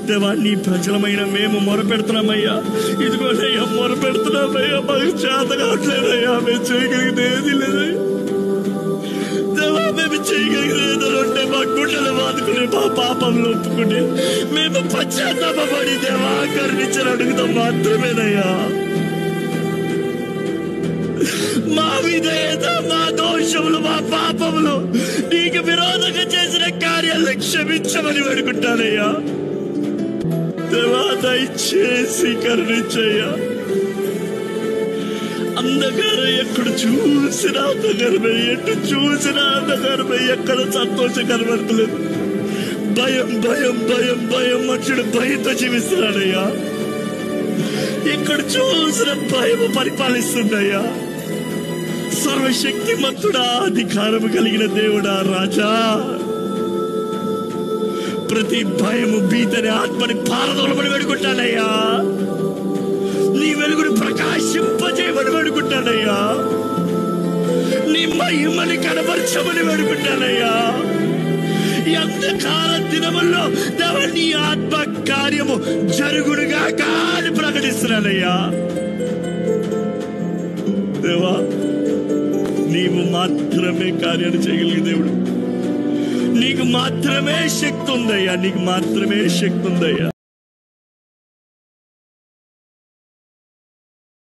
దేవా, నీ ప్రజలమైన మేము మొరపెడుతున్నామయ్యా. ఇదిగోనయ్యా మొరపెడుతున్నామయ్యా, మాకు చేత కావట్లేదయ్యా. మేము చేయగలిగితే ఏది లేదయ్యా దేవా. మేము చేయగలిగితే మా గుండెలు వాదుకుని మా పాపంలో ఒప్పుకుని మేము పశ్చాత్తాపడి దేవా కరుణించని అడుగుతాం మాత్రమేనయ్యా. మా విధేయత, మా దోషములు, మా పాపములు, నీకు విరోధంగా చేసిన కార్యాలను క్షమించమని వేడుకుంటానయ్యా దేవా. దయచేసి కరుణించయ్యా. అంధకారం ఎక్కడ చూసినా అంధకారమే, ఎటు చూసినా అంధకారమే, ఎక్కడ సంతోషం కనబడతలేదు. భయం భయం భయం భయం, మనుషుడు భయంతో జీవిస్తున్నాడయ్యా. ఎక్కడ చూసిన భయం పరిపాలిస్తుందయ్యా. సర్వశక్తిమంతుడా, అధికారము కలిగిన దేవుడా, రాజా, ప్రతి భయము భీతని ఆత్మని పారదోలమని వేడుకుంటానయ్యా. నీ వెలుగుని ప్రకాశింపజేయమని వేడుకుంటానయ్యా. నీ మహిమని కనబరచమని వేడుకుంటానయ్యా. ఈ అంధకార దినముల్లో దేవా నీ ఆత్మ కార్యము జరుగునుగా కాని ప్రకటిస్తున్నానయ్యా దేవా. నీవు మాత్రమే కార్యాలు చేయగలిగే దేవుడు. నీకు మాత్రమే శక్తి ఉందయ్యా, నీకు మాత్రమే శక్తి ఉందయ్యా.